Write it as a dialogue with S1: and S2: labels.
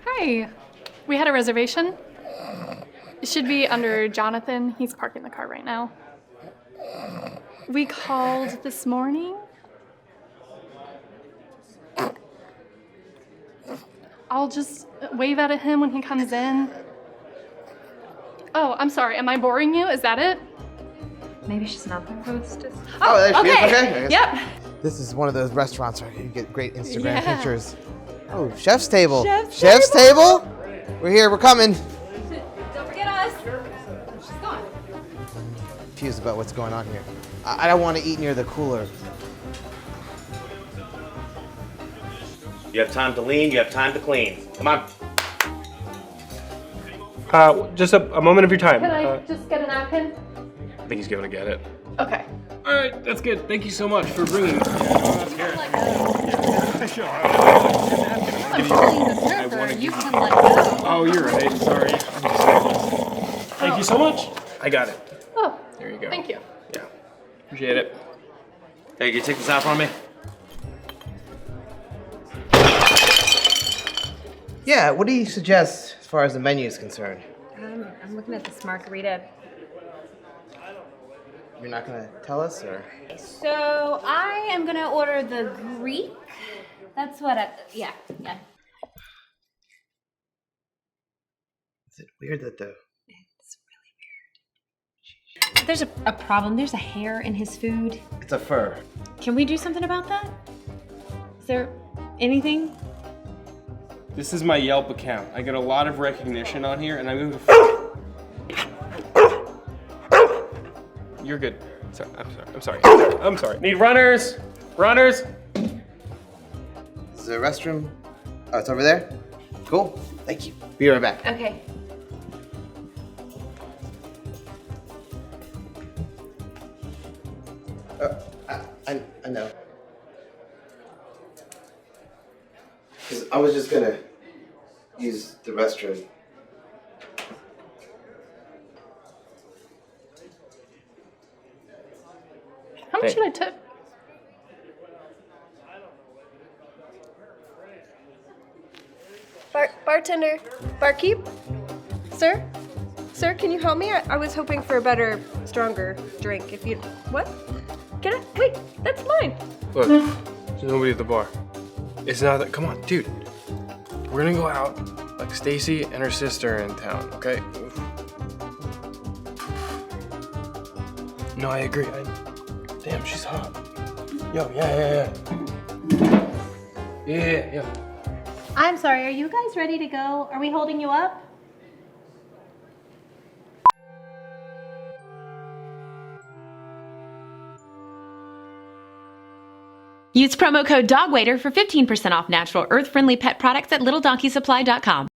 S1: Hi. We had a reservation. It should be under Jonathan. He's parking the car right now. We called this morning. I'll just wave at him when he comes in. Oh, I'm sorry. Am I boring you? Is that it?
S2: Maybe she's not the hostess.
S3: Oh, there she
S1: okay.
S3: is. Okay.
S1: Yep.
S3: This is one of those restaurants where you get great Instagram
S1: Yeah.
S3: pictures. Oh, chef's table.
S1: Chef's
S3: table? We're here. We're coming.
S2: Don't forget us. She's gone.
S3: Confused about what's going on here. I don't want to eat near the cooler.
S4: You have time to lean, you have time to clean. Come on.
S5: Just a moment of your time.
S1: Can I just get a napkin?
S5: I think he's going to get it.
S1: Okay.
S5: All right, that's good. Thank you so much for bringing it.
S2: I'm calling the server. You can let go.
S5: Oh, you're right. Sorry. Thank you so much. I got it.
S1: Oh,
S5: There you go.
S1: thank you.
S5: Yeah. Appreciate it.
S4: Hey, can you take this out for me?
S3: Yeah, what do you suggest as far as the menu is concerned?
S2: I'm looking at this margarita.
S3: You're not going to tell us, or?
S2: So I am gonna order the Greek. That's what yeah.
S3: Is it weird that the...
S2: It's really weird. There's a problem. There's a hair in his food.
S3: It's a fur.
S2: Can we do something about that? Is there anything?
S5: This is my Yelp account. I get a lot of recognition on here, and I'm going to. You're good. I'm sorry. Need runners. Runners.
S3: Is there a restroom? Oh, it's over there? Cool. Thank you. Be right back.
S2: Okay.
S3: I know. 'Cause I was just gonna use the restroom.
S1: How much should I tip?
S6: Bartender, barkeep, sir, can you help me? I was hoping for a better, stronger drink. If you, what? Get it? Wait, that's mine.
S5: Look, there's nobody at the bar. It's not that. Come on, dude. We're gonna go out like Stacy and her sister are in town, okay? No, I agree. Damn, she's hot. Yo, yeah. Yeah.
S2: I'm sorry. Are you guys ready to go? Are we holding you up? Use promo code DOGWAITER for 15% off natural, earth-friendly pet products at littledonkeysupply.com.